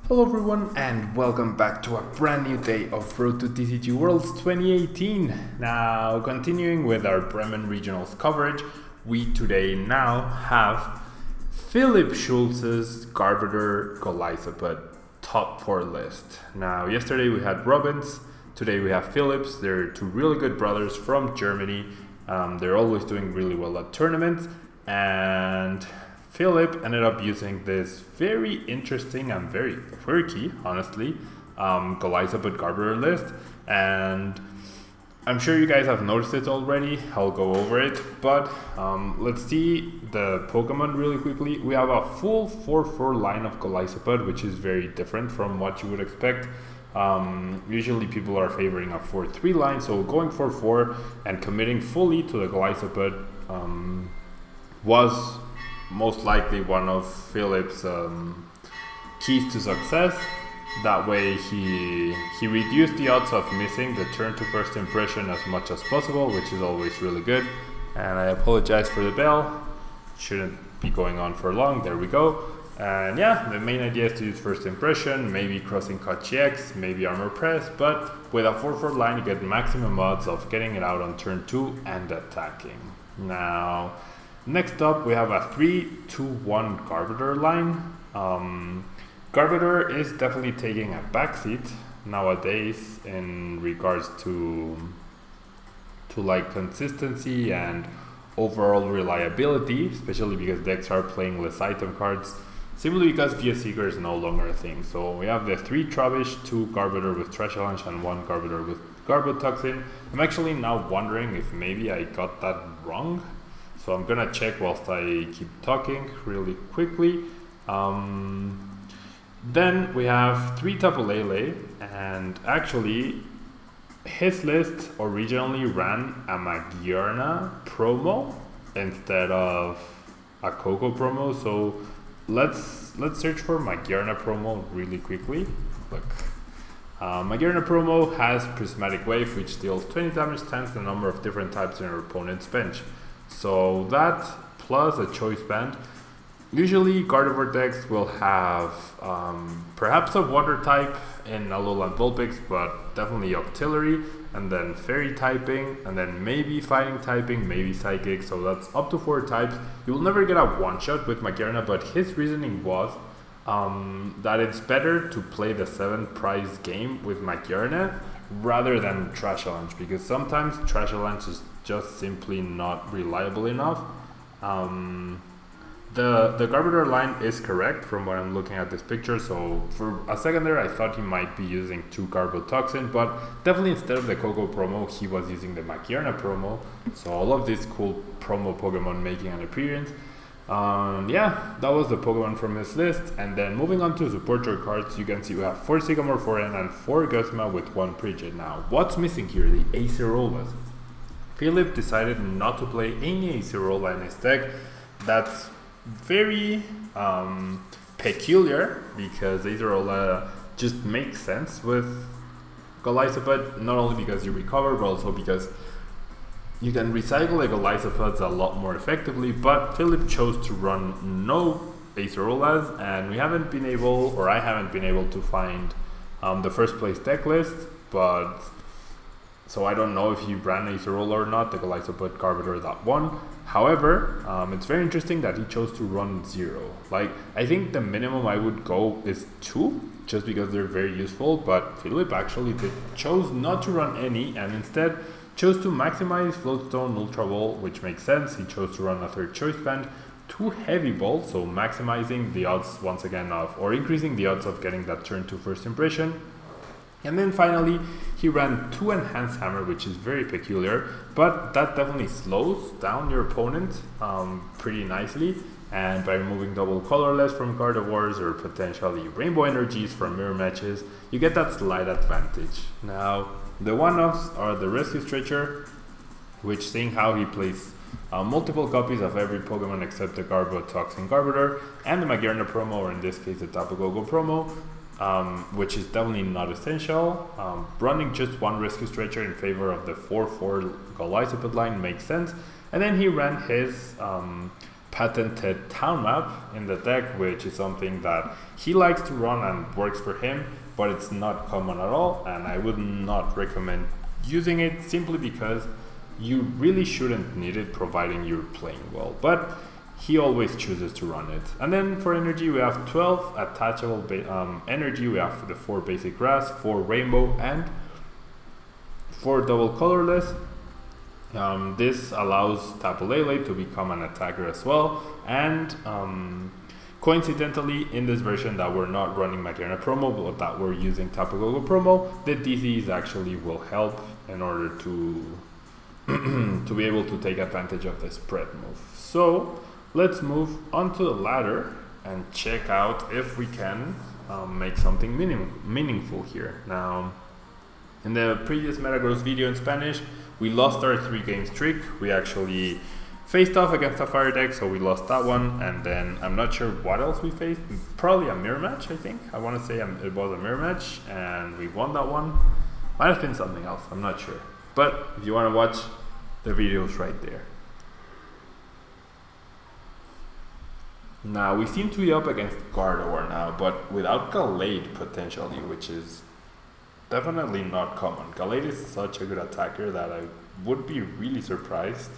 Hello everyone and welcome back to a brand new day of Road to TCG Worlds 2018. Now continuing with our Bremen Regionals coverage, we today now have Philip Schultz's Garbodor Golisopod top 4 list. Now yesterday we had Robins, today we have Philips. They're two really good brothers from Germany. They're always doing really well at tournaments, and Philip ended up using this very interesting and very quirky, honestly, Golisopod Garbodor list, and I'm sure you guys have noticed it already. I'll go over it, but let's see the Pokemon really quickly. We have a full 4-4 line of Golisopod, which is very different from what you would expect. Usually people are favoring a 4-3 line, so going 4-4 and committing fully to the Golisopod was most likely one of Philip's keys to success. That way he reduced the odds of missing the turn to first impression as much as possible, which is always really good. And I apologize for the bell, shouldn't be going on for long. There we go. And yeah, the main idea is to use first impression, maybe crossing cut GX, maybe armor press, but with a 4-4 line you get maximum odds of getting it out on turn 2 and attacking. Now next up, we have a 3-2-1 Garbodor line. Garbodor is definitely taking a backseat nowadays in regards to like consistency and overall reliability, especially because decks are playing less item cards, simply because Via Seeker is no longer a thing. So we have the 3 Trubbish, 2 Garbodor with Trash Challenge, and 1 Garbodor with Garbotoxin. I'm actually now wondering if maybe I got that wrong. So I'm gonna check whilst I keep talking really quickly. Then we have 3 Tapu Lele, and actually his list originally ran a Magearna promo instead of a Koko promo. So let's search for Magearna promo really quickly. Look. Magearna promo has Prismatic Wave, which deals 20 damage times the number of different types in your opponent's bench. So that plus a choice band. Usually Gardevoir decks will have perhaps a water type in Alolan Vulpix, but definitely Octillery, and then Fairy typing, and then maybe Fighting typing, maybe Psychic. So that's up to 4 types. You will never get a one-shot with Magearna, but his reasoning was that it's better to play the 7 prize game with Magearna rather than Trash Challenge, because sometimes Trash Challenge is just simply not reliable enough. The Garbodor line is correct from what I'm looking at this picture. So for a second there I thought he might be using 2 Garbotoxin, but definitely instead of the Koko promo he was using the Magearna promo. So all of these cool promo Pokemon making an appearance. Yeah, that was the Pokemon from this list. And then moving on to support your cards, you can see we have 4 Sycamore 4N and 4 Guzma with 1 Brigette. Now what's missing here? The Acerolas. Philip decided not to play any Acerola in his deck. That's very peculiar, because Acerola just makes sense with Golisopod, not only because you recover, but also because you can recycle the Golisopods a lot more effectively. But Philip chose to run no Acerolas, and we haven't been able, or I haven't been able to find the first place deck list, but so I don't know if he ran Acerola or not, the Golisopod Garbodor that won. However, it's very interesting that he chose to run 0. Like, I think the minimum I would go is 2, just because they're very useful, but Philip actually chose not to run any, and instead chose to maximize Float Stone Ultra Ball, which makes sense. He chose to run a 3rd choice band, 2 Heavy Ball, so maximizing the odds once again of, or increasing the odds of getting that turn to first impression. And then finally, he ran 2 Enhanced Hammer, which is very peculiar, but that definitely slows down your opponent pretty nicely. And by removing double Colorless from Gardevoirs or potentially Rainbow Energies from mirror matches, you get that slight advantage. Now, the one-offs are the Rescue Stretcher, which, seeing how he plays multiple copies of every Pokemon except the Garbotoxin Garbodor, and the Magearna promo, or in this case the Tapu Lele promo, which is definitely not essential. Running just 1 Rescue Stretcher in favor of the 4-4 Golisopod line makes sense. And then he ran his patented Town Map in the deck, which is something that he likes to run and works for him, but it's not common at all, and I would not recommend using it simply because you really shouldn't need it providing you're playing well, but he always chooses to run it. And then for energy we have 12 attachable energy. We have the 4 basic grass, 4 rainbow, and 4 double colorless. This allows Tapu Lele to become an attacker as well, and coincidentally in this version that we're not running Magearna promo but that we're using Tapu Koko promo, the DCs actually will help in order to to be able to take advantage of the spread move. So let's move onto the ladder and check out if we can make something meaningful here. Now, in the previous Metagross video in Spanish, we lost our 3-game streak. We actually faced off against a fire deck, so we lost that one, and then I'm not sure what else we faced. Probably a mirror match, I think. I want to say it was a mirror match, and we won that one. Might have been something else, I'm not sure. But if you want to watch, the video's right there. Now, we seem to be up against Garbodor now, but without Gallade potentially, which is definitely not common. Gallade is such a good attacker that I would be really surprised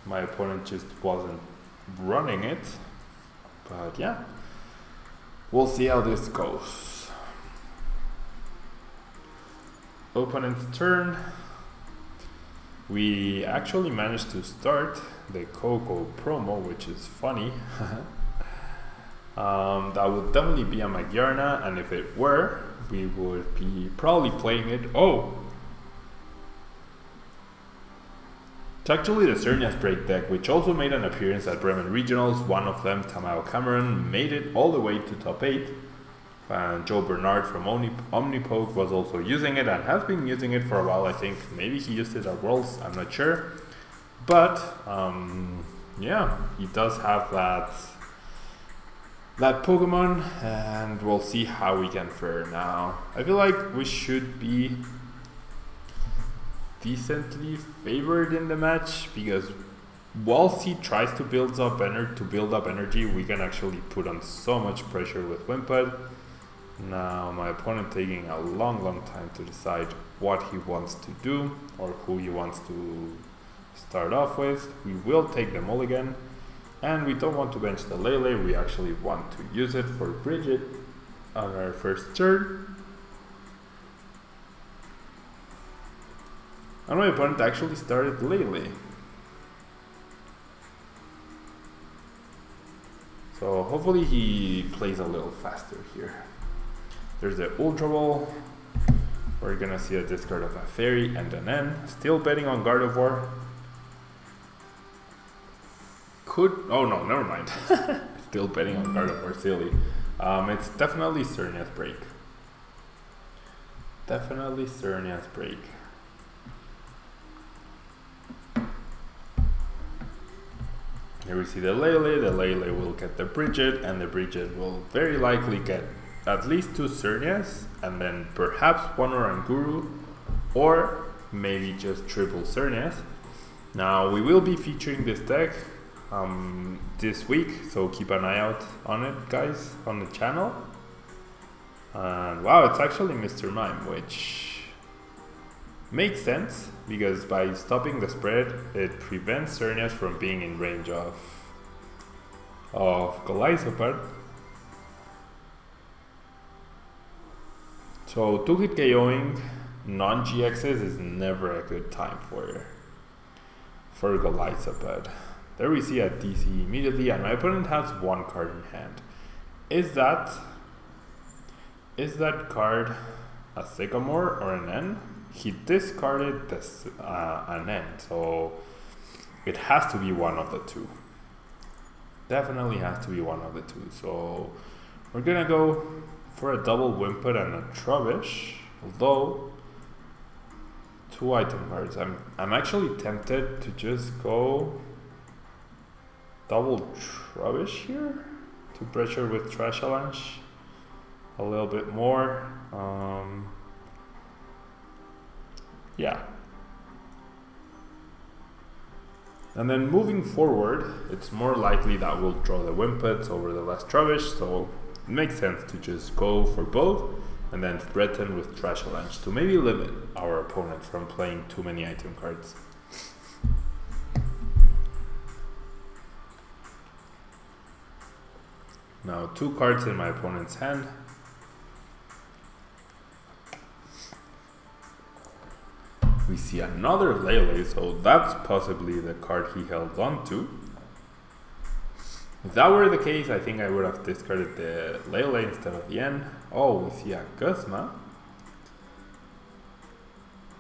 my opponent just wasn't running it. But yeah, we'll see how this goes. Opponent's turn. We actually managed to start the Koko promo, which is funny. That would definitely be a Magearna, and if it were, we would be probably playing it. Oh! It's actually the Cernia's Break deck, which also made an appearance at Bremen Regionals. One of them, Tamao Cameron, made it all the way to top 8. And Joe Bernard from Omnipoke was also using it and has been using it for a while. I think maybe he used it at Worlds, I'm not sure. But yeah, he does have that Pokemon, and we'll see how we can fare now. I feel like we should be decently favored in the match, because whilst he tries to build up energy, we can actually put on so much pressure with Wimpod. Now my opponent taking a long time to decide what he wants to do or who he wants to start off with. We will take the mulligan, and we don't want to bench the Lele, we actually want to use it for Brigette on our first turn. And my opponent actually started Lele. So hopefully he plays a little faster here. There's the Ultra Ball. We're gonna see a discard of a Fairy and an N. Still betting on Garbodor. Oh no, never mind. Still betting on Garbodor, silly. It's definitely Cernia's Break. Definitely Cernia's Break. Here we see the Lele will get the Brigette, and the Brigette will very likely get at least 2 Cernias, and then perhaps 1 Oranguru, or maybe just triple Cernias. Now we will be featuring this deck this week, so keep an eye out on it, guys, on the channel. And wow, it's actually Mr. Mime, which makes sense, because by stopping the spread, it prevents Cernias from being in range of Golisopod. So 2-hit KOing non-GXs is never a good time for Golisopod. There we see a DC immediately, and my opponent has 1 card in hand. Is that card a Sycamore or an N? He discarded this an N, so it has to be one of the two. Definitely has to be one of the two. So we're gonna go for a double Wimpod and a Trubbish, although 2 item cards. I'm actually tempted to just go double Trubbish here to pressure with Trash Avalanche a little bit more. Yeah. And then moving forward, it's more likely that we'll draw the Wimpods over the last Trubbish, so it makes sense to just go for both and then threaten with Trash Avalanche to maybe limit our opponent from playing too many item cards. Now 2 cards in my opponent's hand. We see another Lele, so that's possibly the card he held on to. If that were the case, I think I would have discarded the Lele instead of the N. Oh, we see a Guzma.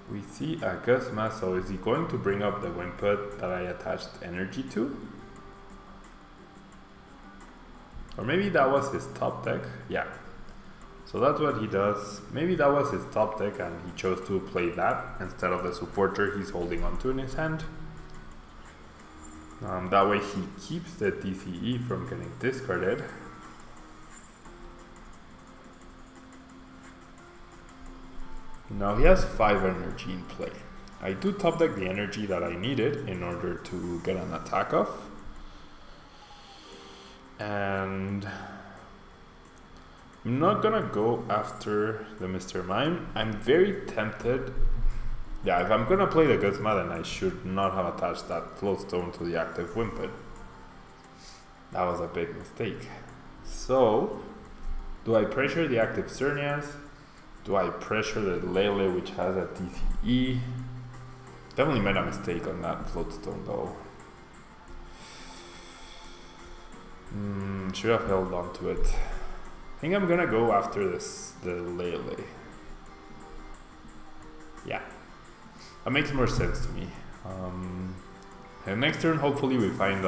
We see a Guzma, so is he going to bring up the Wimpod that I attached energy to? Or maybe that was his top deck? Yeah. So that's what he does. Maybe that was his top deck and he chose to play that instead of the supporter he's holding onto in his hand. That way he keeps the TCE from getting discarded. Now he has 5 energy in play. I do top deck the energy that I needed in order to get an attack off. And I'm not gonna go after the Mr. Mime. I'm very tempted. Yeah, if I'm gonna play the Guzma, then I should not have attached that Float Stone to the active Wimpod. That was a big mistake. So, do I pressure the active Xerneas? Do I pressure the Lele, which has a TCE? Definitely made a mistake on that Float Stone though. Should have held on to it. I think I'm gonna go after the Lele. Yeah, that makes more sense to me. And next turn, hopefully we find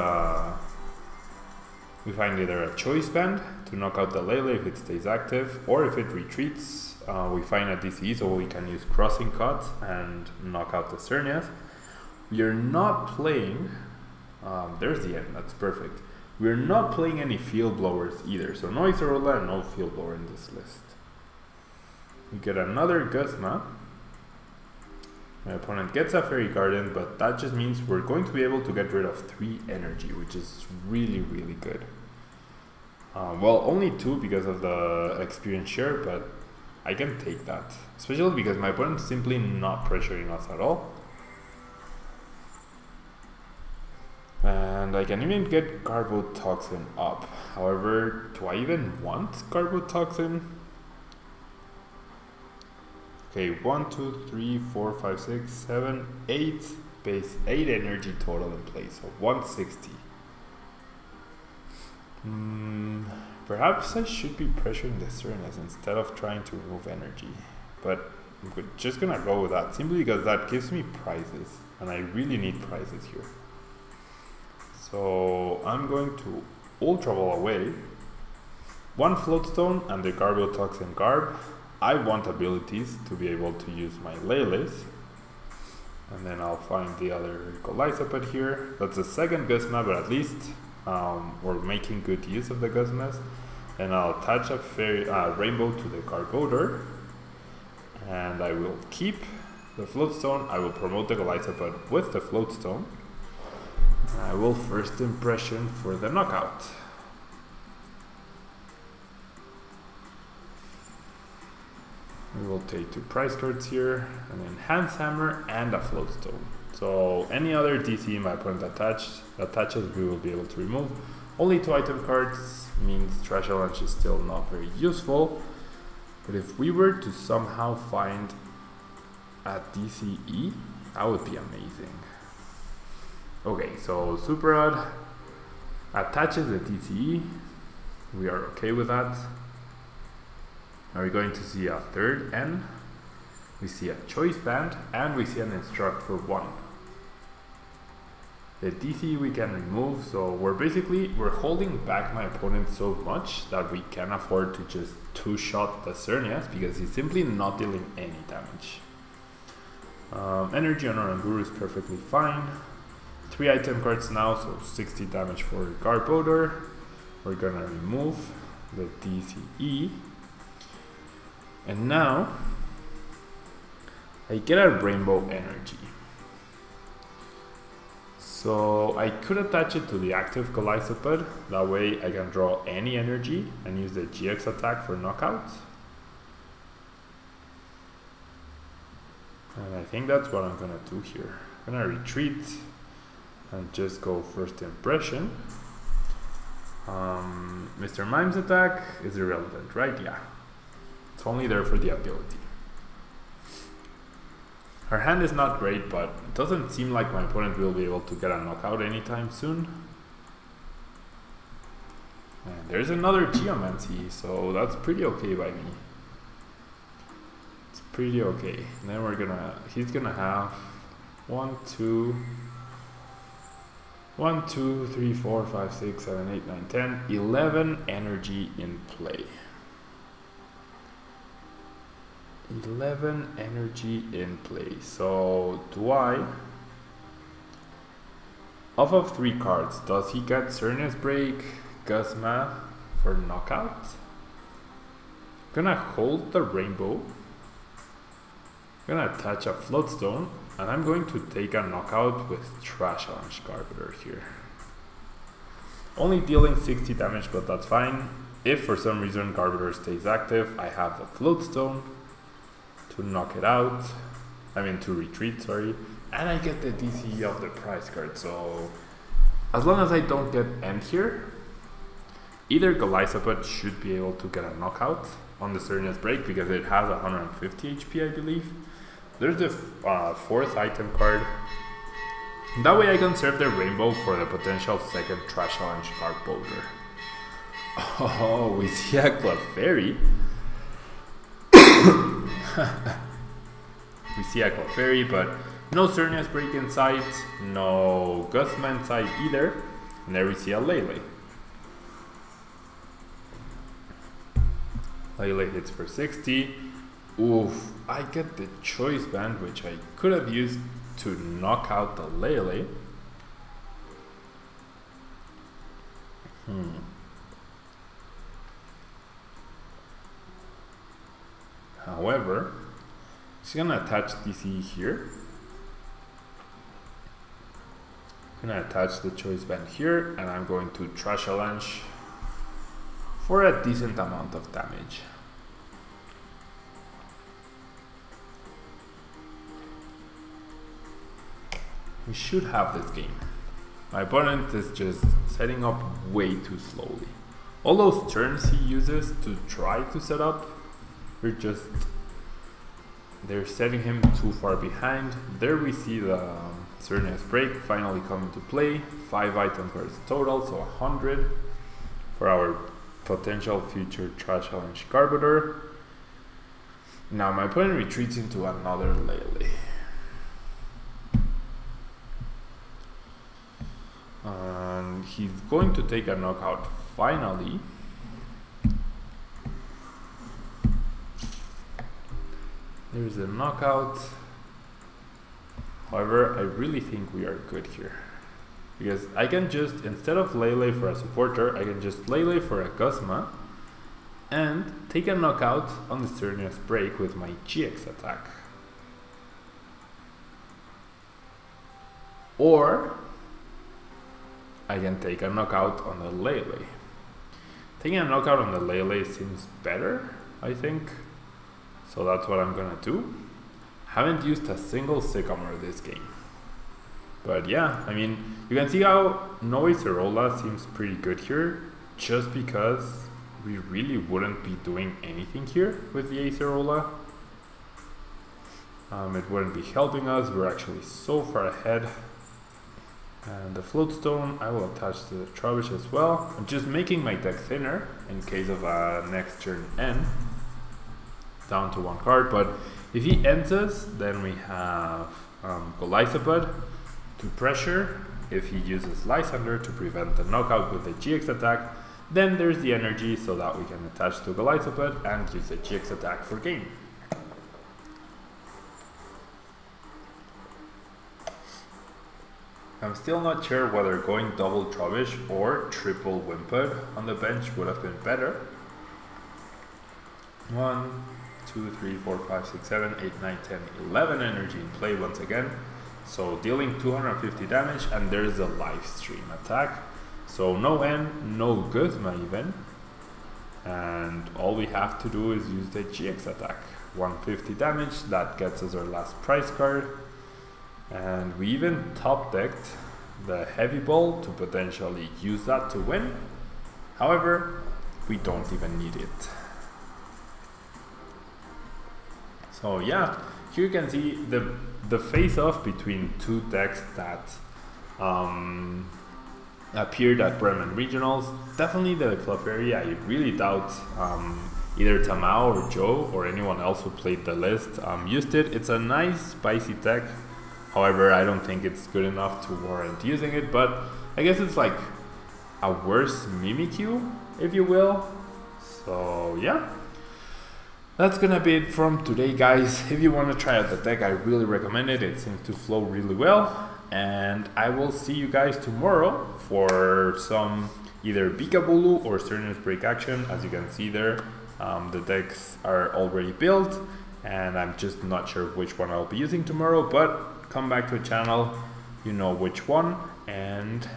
either a choice band to knock out the Lele if it stays active, or if it retreats, we find a DCE so we can use Crossing Cut and knock out the Xerneas. We are not playing. There's the end. That's perfect. We're not playing any field blowers either, so no Izarola and no field blower in this list. We get another Guzma. My opponent gets a Fairy Garden, but that just means we're going to be able to get rid of 3 energy, which is really, really good. Well, only 2 because of the experience share, but I can take that. Especially because my opponent's simply not pressuring us at all. And I can even get Garbotoxin up. However, do I even want Garbotoxin? Okay, 1, 2, 3, 4, 5, 6, 7, 8 base, 8 energy total in play, so 160. Perhaps I should be pressuring the Xerneas instead of trying to remove energy. But I'm just gonna go with that, simply because that gives me prizes, and I really need prizes here. So I'm going to Ultra Ball away, 1 Float Stone and the Garbotoxin Garb. I want abilities to be able to use my Leles. And then I'll find the other Golisopod here. That's the second Guzma, but at least we're making good use of the Guzmas. And I'll attach a Rainbow to the Garbodor. And I will keep the Float Stone. I will promote the Golisopod with the Float Stone. I will first impression for the knockout. We will take 2 prize cards here, an Enhanced Hammer and a Float Stone. So any other DC my opponent attaches, we will be able to remove. Only 2 item cards means Trash Avalanche is still not very useful. But if we were to somehow find a DCE, that would be amazing. Okay, so Super Rod attaches the TCE. We are okay with that. Now we're going to see a third N. We see a Choice Band and we see an Instruct for 1. The DC we can remove, so we're holding back my opponent so much that we can afford to just 2-shot the Xerneas because he's simply not dealing any damage. Energy on Oranguru is perfectly fine. 3 item cards now, so 60 damage for Garbodor. We're gonna remove the DCE. And now I get a Rainbow Energy. So I could attach it to the active Golisopod, that way I can draw any energy and use the GX attack for knockout. And I think that's what I'm gonna do here. I'm gonna retreat and just go first impression. Mr. Mime's attack is irrelevant, right? Yeah. It's only there for the ability. Her hand is not great, but it doesn't seem like my opponent will be able to get a knockout anytime soon. And there's another Geomancy, so that's pretty okay by me. It's pretty okay. And then he's gonna have 1, 2, 3, 4, 5, 6, 7, 8, 9, 10, 11 energy in play. 11 energy in play. So do I, off of 3 cards, does he get Cernius Break, Guzma for knockout? Gonna hold the Rainbow, gonna attach a Float Stone, and I'm going to take a knockout with Trash Challenge Garbodor here. Only dealing 60 damage, but that's fine. If for some reason Garbodor stays active, I have the Float Stone to knock it out, to retreat, sorry, and I get the DC of the prize card. So as long as I don't get end here, either Golisopod should be able to get a knockout on the Cernius Break because it has 150 HP, I believe. There's the 4th item card. That way I can serve the Rainbow for the potential second Trash Challenge Garbodor. Oh, we see a Clefairy. We see a Clefairy, but no Cernius Break in sight, no Guzma in sight either, and there we see a Lele. Lele hits for 60. Oof, I get the Choice Band, which I could have used to knock out the Lele. However, she's gonna attach DC here. I'm gonna attach the Choice Band here, and I'm going to Trash Challenge for a decent amount of damage. We should have this game. My opponent is just setting up way too slowly. All those turns he uses to try to set up, they're setting him too far behind. There we see the Cernius Break finally come into play. 5 item cards total, so 100 for our potential future Trash Challenge Garbodor. Now my opponent retreats into another Lele. And he's going to take a knockout finally. There's a knockout. However, I really think we are good here. Because I can just, instead of Lele for a supporter, I can just Lele for a Guzma and take a knockout on the Cernius Break with my GX attack. Or I can take a knockout on the Lele. Taking a knockout on the Lele seems better, I think. So that's what I'm gonna do. Haven't used a single Sycamore this game. But yeah, you can see how no Acerola seems pretty good here, just because we really wouldn't be doing anything here with the Acerola. It wouldn't be helping us, we're actually so far ahead. And the Float Stone I will attach to the Trubbish as well. I'm just making my deck thinner in case of a next turn end. Down to 1 card, but if he ends us, then we have Golisopod to pressure. If he uses Lysander to prevent the knockout with the GX attack, then there's the energy so that we can attach to Golisopod and use the GX attack for game. I'm still not sure whether going double Trubbish or triple Wimpod on the bench would have been better. 1, 2, 3, 4, 5, 6, 7, 8, 9, 10, 11 energy in play once again. so dealing 250 damage, and there's a live stream attack. So no N, no Guzma even. And all we have to do is use the GX attack. 150 damage, that gets us our last prize card. And we even top decked the Heavy Ball to potentially use that to win. However, we don't even need it. So yeah, here you can see the face-off between two decks that appeared at Bremen Regionals. Definitely the Clefairy, I really doubt either Tamao or Joe or anyone else who played the list used it. It's a nice spicy deck. However, I don't think it's good enough to warrant using it, but I guess it's like a worse Mimikyu, if you will. So yeah, that's gonna be it from today, guys. If you want to try out the deck, I really recommend it. It seems to flow really well. And I will see you guys tomorrow for some either Bikabulu or Strenuous Break action. As you can see there, the decks are already built, and I'm just not sure which one I'll be using tomorrow, but come back to the channel, you know which one, and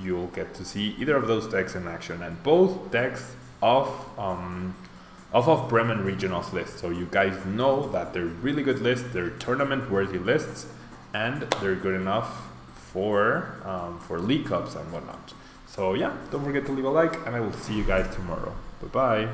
you'll get to see either of those decks in action, and both decks off of Bremen Regionals list. So you guys know that they're really good lists, they're tournament worthy lists, and they're good enough for League Cups and whatnot. So yeah, don't forget to leave a like, and I will see you guys tomorrow. Bye bye.